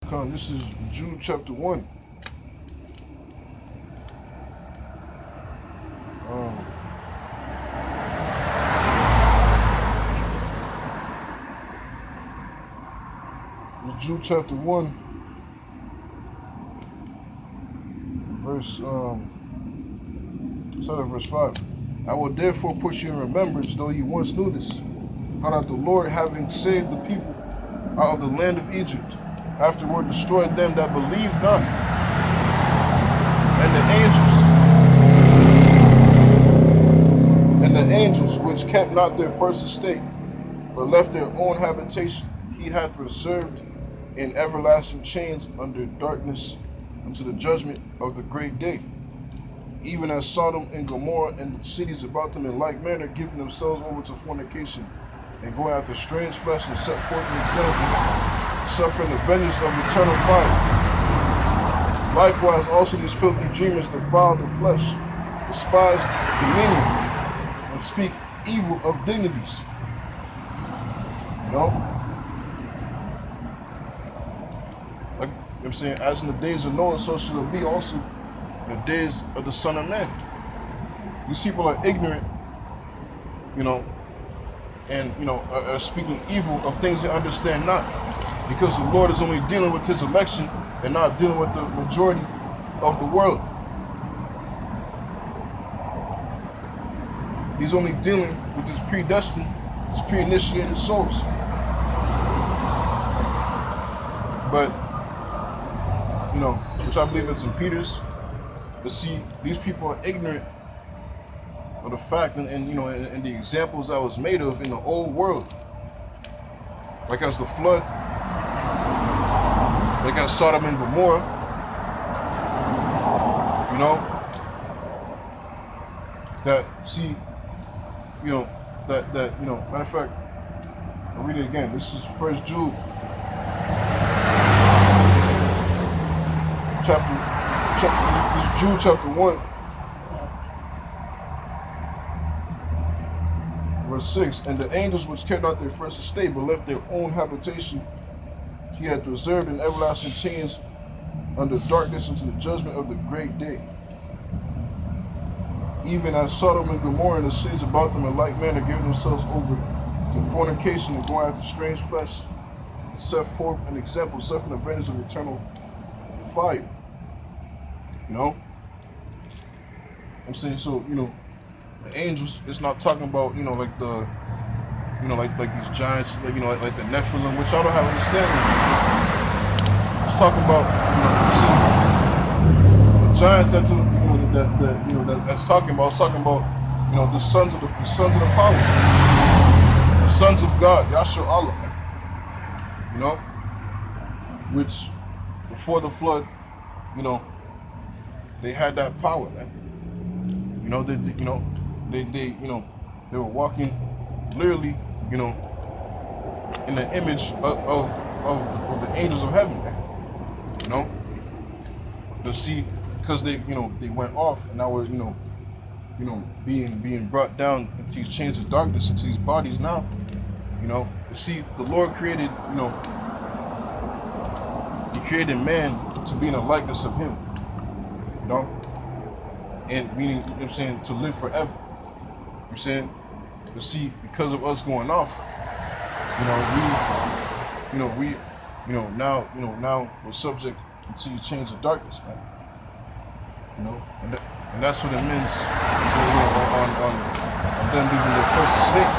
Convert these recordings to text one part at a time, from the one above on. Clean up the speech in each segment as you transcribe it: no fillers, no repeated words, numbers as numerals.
This is Jude chapter 1. Um, Jude chapter 1, verse start at verse 5. I will therefore put you in remembrance, though you once knew this, how that the Lord, having saved the people out of the land of Egypt, afterward destroyed them that believed not, and the angels which kept not their first estate, but left their own habitation, he hath reserved in everlasting chains under darkness unto the judgment of the great day. Even as Sodom and Gomorrah and the cities about them in like manner, giving themselves over to fornication, and going after strange flesh, and set forth an example, suffering the vengeance of eternal fire. Likewise also these filthy dreamers defile the flesh, despise dominion, and speak evil of dignities. You know? Like I'm saying, as in the days of Noah, so shall it be also in the days of the Son of Man. These people are ignorant, you know, and are speaking evil of things they understand not, because the Lord is only dealing with his election and not dealing with the majority of the world. He's only dealing with his predestined, his pre-initiated souls. But which I believe is in Peter's. But see, these people are ignorant of the fact and the examples that was made of in the old world. Like as the flood, like as Sodom and Gomorrah, matter of fact, I'll read it again. This is First Jude, Jude chapter 1, verse 6. And the angels which kept not their first estate, but left their own habitation, he hath reserved in everlasting chains under darkness unto the judgment of the great day. Even as Sodom and Gomorrah and the cities about them in like manner gave themselves over to fornication and going after strange flesh, and set forth an example, suffering the vengeance of eternal fire. I'm saying, so, the angels, it's not talking about, like the, like these giants, like the Nephilim, which I don't have understanding. It's talking about, the giants that's talking about. It's talking about, the sons of the power, the sons of God, Yahshua Allah, which before the flood, they had that power, man. They were walking literally, in the image of the angels of heaven, man. To see, because they went off, and now we're being brought down into these chains of darkness, into these bodies now. You see, the Lord created, he created man to be in the likeness of him, and meaning, to live forever. To see, because of us going off, now we're subject to the chains of darkness, man. And that's what it means, on them leaving their first estate.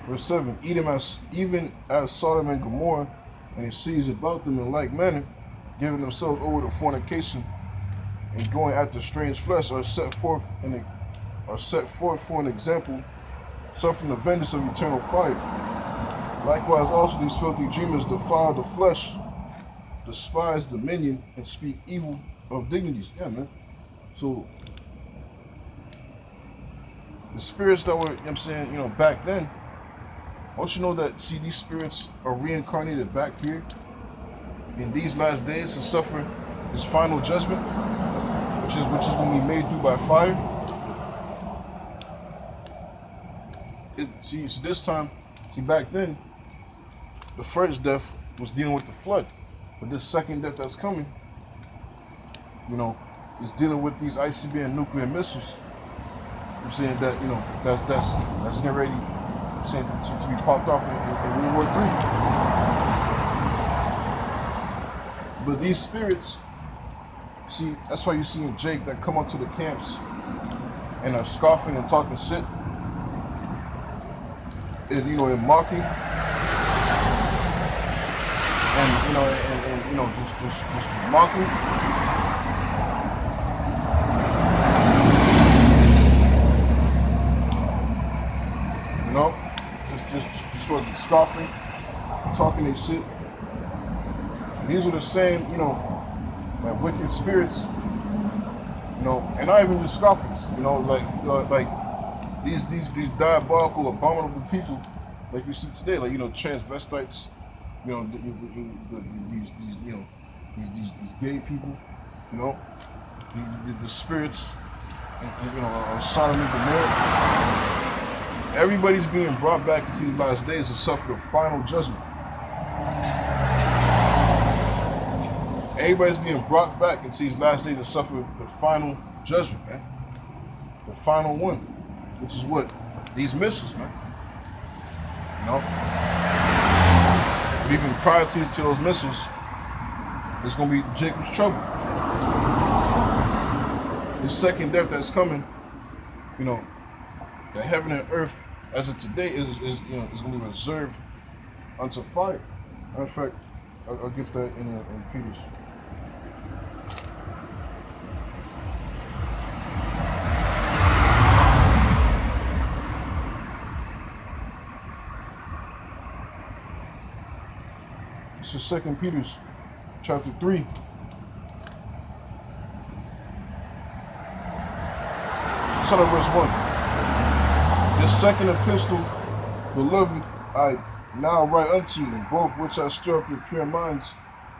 Verse 7, even as Sodom and Gomorrah and his cities about them in like manner, giving themselves over to fornication and going after strange flesh, are set forth for an example, suffering the vengeance of eternal fire. Likewise also these filthy dreamers defile the flesh, despise dominion, and speak evil of dignities. Yeah, man. So the spirits that were, back then, don't you know that, see, these spirits are reincarnated back here in these last days to suffer his final judgment? which is going to be made through by fire. So this time, back then, the first death was dealing with the flood, but this second death that's coming, is dealing with these ICBM nuclear missiles. I'm saying that that's getting ready, to be popped off in World War III. But these spirits, see, that's why you see in Jake that come up to the camps and are scoffing and talking shit, and and mocking, and just mocking. Just fucking scoffing, talking their shit. These are the same, like wicked spirits, and not even just scoffers, like these diabolical, abominable people, like you see today, like transvestites, these gay people, the spirits, and Sodom and Gomorrah. Everybody's being brought back into these last days to suffer the final judgment. Everybody's being brought back into these last days to suffer the final judgment, man. The final one, which is what? These missiles, man. But even prior to those missiles, it's going to be Jacob's trouble. The second death that's coming, that heaven and earth, as of today, is going to be reserved unto fire. Matter of fact, I'll get that in Peter's. This is 2 Peter's chapter 3. Start at verse 1. This second epistle, beloved, I now write unto you, in both which I stir up your pure minds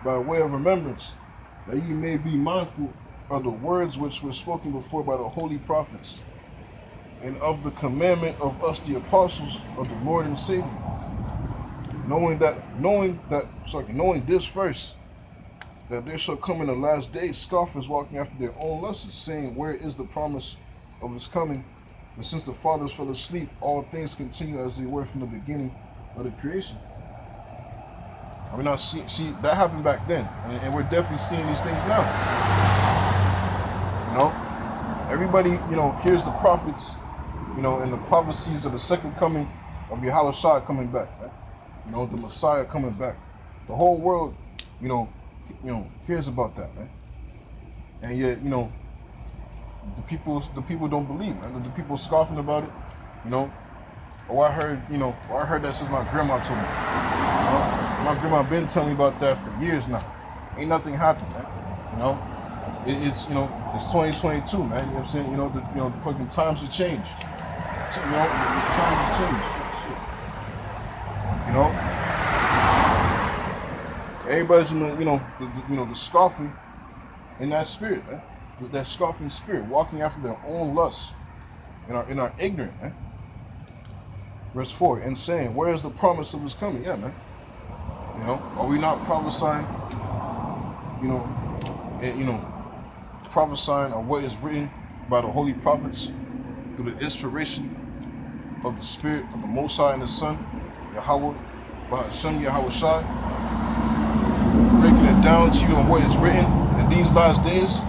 by way of remembrance, that ye may be mindful of the words which were spoken before by the holy prophets, and of the commandment of us the apostles of the Lord and Savior, knowing this first, that there shall come in the last days scoffers walking after their own lusts, saying, where is the promise of his coming? And since the fathers fell asleep, all things continue as they were from the beginning of the creation. I mean, see that happened back then, and we're definitely seeing these things now. Everybody, hears the prophets, and the prophecies of the second coming of Yahushua coming back, right? The Messiah coming back. The whole world, hears about that, man. And yet, the people don't believe, man. The people scoffing about it, I heard that since my grandma told me. My grandma been telling me about that for years now. Ain't nothing happened, man. It's 2022, man. You know what I'm saying? The fucking times have changed. The times have changed. Everybody's in the scoffing in that spirit, man. That scoffing spirit, walking after their own lusts, in our ignorance, man. Verse 4, and saying, where is the promise of his coming? Yeah, man. Are we not prophesying? Prophesying of what is written by the holy prophets through the inspiration of the Spirit of the Most High and the Son, Yahweh, by Hashem Yahushua, breaking it down to you on what is written in these last days,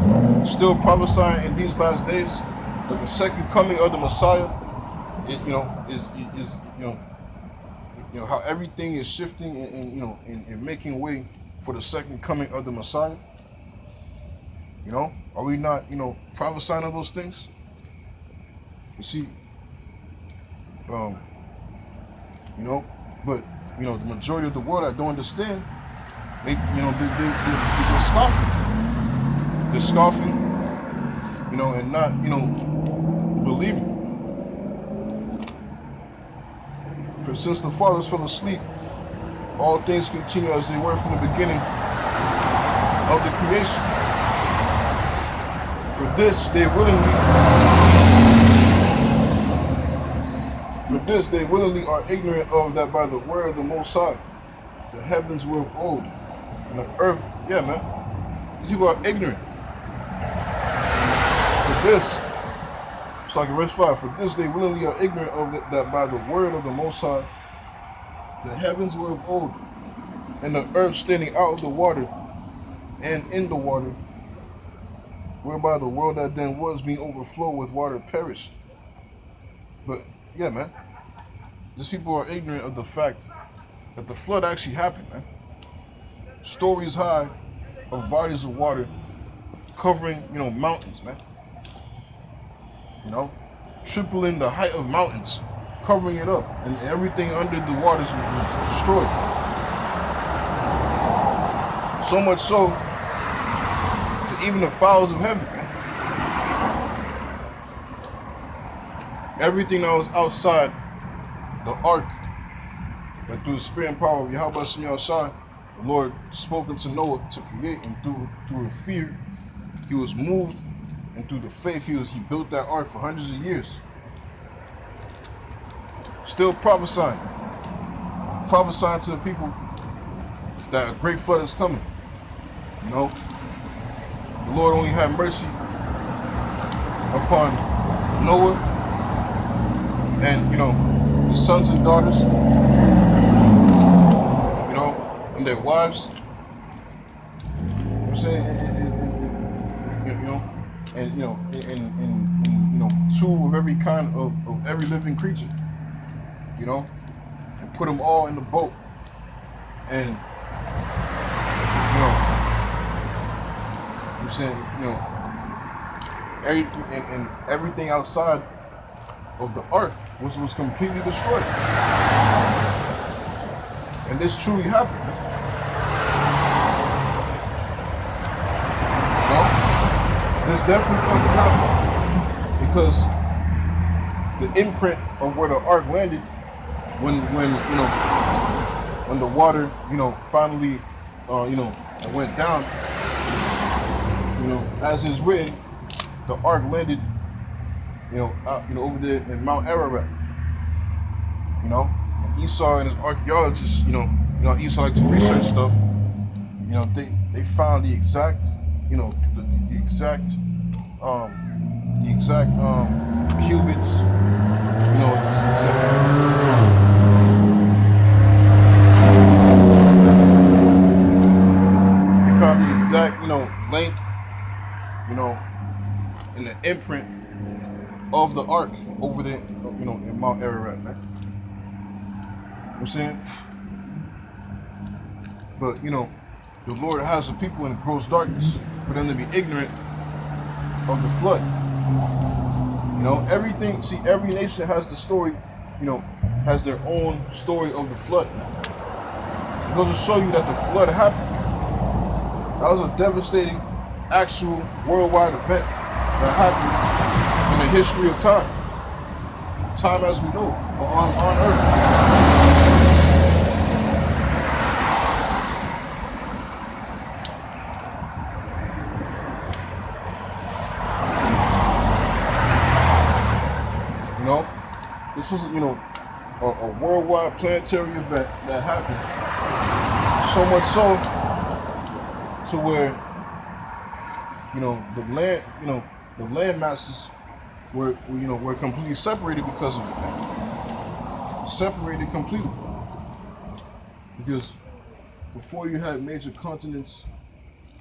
still prophesying in these last days that the second coming of the Messiah, how everything is shifting and making way for the second coming of the Messiah. Are we not, prophesying of those things? You see, but the majority of the world that don't understand, they're scoffing. They're scoffing, and not, believing. For since the fathers fell asleep, all things continue as they were from the beginning of the creation. For this they willingly for this they willingly are ignorant of that by the word of the Most High, the heavens were of old, and the earth, yeah, man. These people are ignorant. For this, it's like in verse 5, for this they willingly are ignorant of that by the word of the Most High, the heavens were of old, and the earth standing out of the water and in the water, whereby the world that then was being overflowed with water perished. But yeah, man, these people are ignorant of the fact that the flood actually happened, man. Stories high of bodies of water covering, mountains, man. Tripling the height of mountains, covering it up, and everything under the waters was destroyed. So much so to even the fowls of heaven, man. Everything that was outside the ark, that through the spirit and power of Yahweh Shem Yahushua, the Lord spoken to Noah to create, and through the fear, he was moved, and through the faith, he built that ark for hundreds of years. Still prophesying to the people that a great flood is coming. The Lord only had mercy upon Noah and, his sons and daughters, and their wives. You know what I'm saying? And two of every kind of every living creature, and put them all in the boat. And, I'm saying, everything outside of the ark was completely destroyed. And this truly happened. This definitely fucking happened. Because the imprint of where the ark landed, when the water, finally, went down, as is written, the ark landed, over there in Mount Ararat. And Esau and his archaeologists, Esau like to research stuff. They found the exact, the exact cubits, they found the exact, length, and the imprint of the ark over there, in Mount Ararat, man. You know what I'm saying? But, the Lord has the people in gross darkness for them to be ignorant of the flood. Everything, see, every nation has the story, has their own story of the flood. It goes to show you that the flood happened. That was a devastating, actual worldwide event that happened in the history of time. Time as we know, on earth. This is, a worldwide planetary event that happened. So much so to where, the land masses were completely separated because of it. Separated completely. Because before you had major continents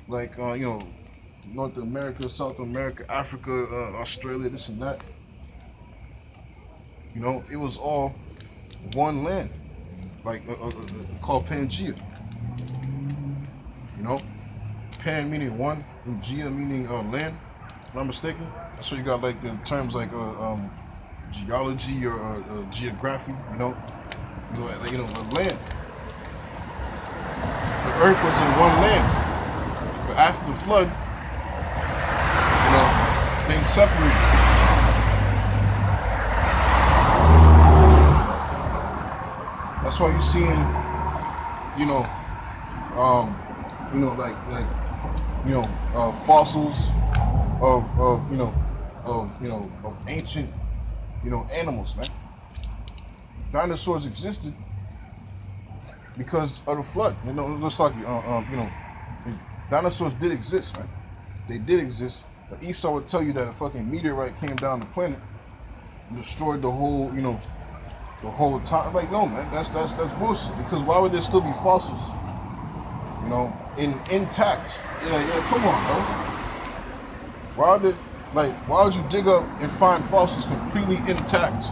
like, North America, South America, Africa, Australia, this and that. It was all one land, like called Pangea. Pan meaning one, and Gea meaning land. If I'm not mistaken. That's why you got like the terms like geology or geography. Land. The earth was in one land, but after the flood, things separated. That's why you're seeing, fossils of of ancient animals, man. Dinosaurs existed because of the flood. Just like dinosaurs did exist, man. They did exist. But Esau would tell you that a fucking meteorite came down the planet and destroyed the whole time. Like, no, man, that's bullshit. Because why would there still be fossils, intact? Come on, bro. Why would you dig up and find fossils completely intact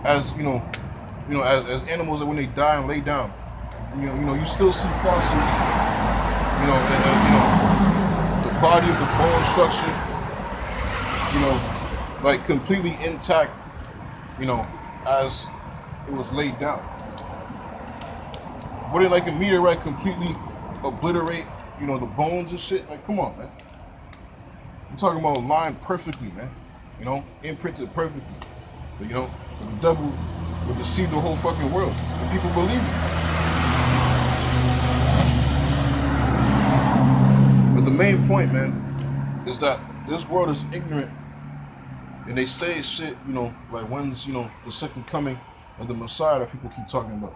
as as animals that when they die and lay down, you still see fossils, the body of the bone structure, like completely intact, as it was laid down. Wouldn't like a meteorite completely obliterate, the bones and shit? Like, come on, man. I'm talking about aligned perfectly, man. Imprinted perfectly. But, the devil will deceive the whole fucking world. And people believe it. But the main point, man, is that this world is ignorant. And they say shit, like when's, the second coming of the Messiah that people keep talking about,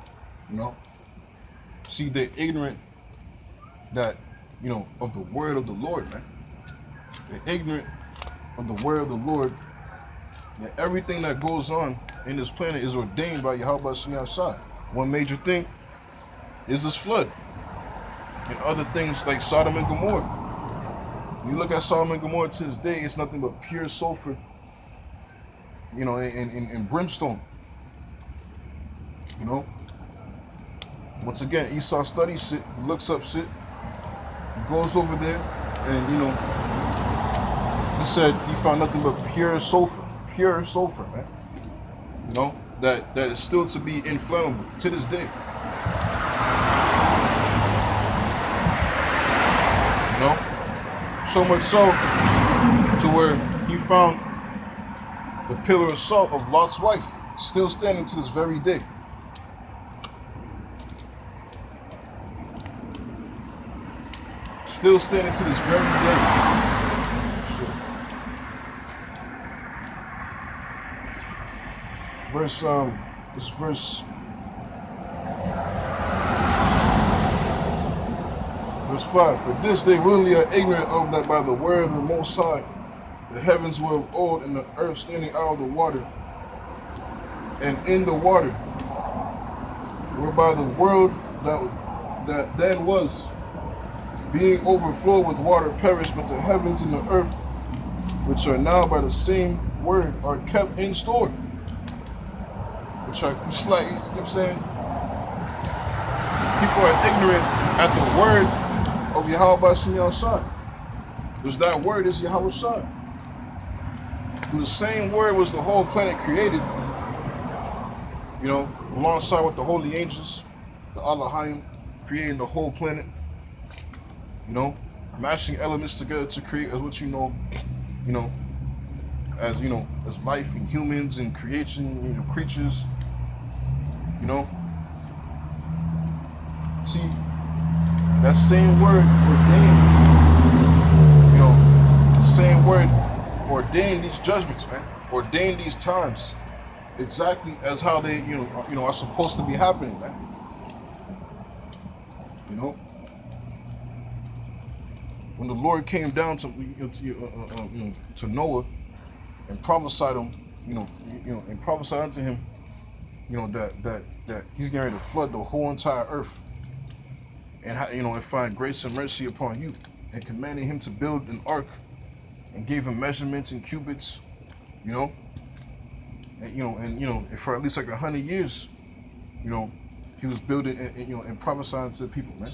See, they're ignorant that, of the word of the Lord, man. They're ignorant of the word of the Lord. And everything that goes on in this planet is ordained by Yahweh Shemi outside. One major thing is this flood. And other things like Sodom and Gomorrah. When you look at Sodom and Gomorrah to this day, it's nothing but pure sulfur, and brimstone. Once again, Esau studies shit, he looks up shit, he goes over there, and he said he found nothing but pure sulfur, man. That is still to be inflammable to this day. So much so to where he found the pillar of salt of Lot's wife still standing to this very day. Still standing to this very day. Verse 5. For this they willingly are ignorant of, that by the word of the Most High the heavens were of old, and the earth standing out of the water, and in the water, whereby the world that then was, being overflowed with water, perished, but the heavens and the earth, which are now by the same word, are kept in store. It's like, you know what I'm saying? People are ignorant at the word of Yahweh Shemi outside. Because that word is Yahweh Shai. The same word was the whole planet created, alongside with the holy angels, the Allahim, creating the whole planet, mashing elements together to create as what as life and humans and creation, creatures, See, that same word ordained, the same word ordained these judgments, man. Ordained these times, exactly as how they, are supposed to be happening, man. When the Lord came down to Noah and prophesied him, and prophesied unto him, that he's getting ready to flood the whole entire earth, and and find grace and mercy upon you, and commanded him to build an ark, and gave him measurements and cubits, and for at least like 100 years, he was building and prophesying to the people, man.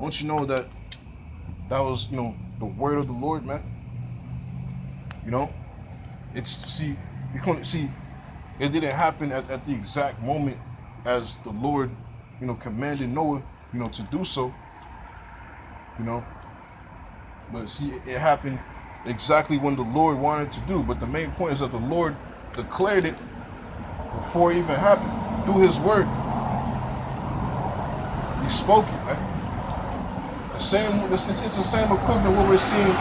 Don't you know that was the word of the Lord, man? It didn't happen at the exact moment as the Lord, commanded Noah, to do so, but see, it happened exactly when the Lord wanted to do. But the main point is that the Lord declared it before it even happened through His word. He spoke it, man. It's the same equivalent of what we're seeing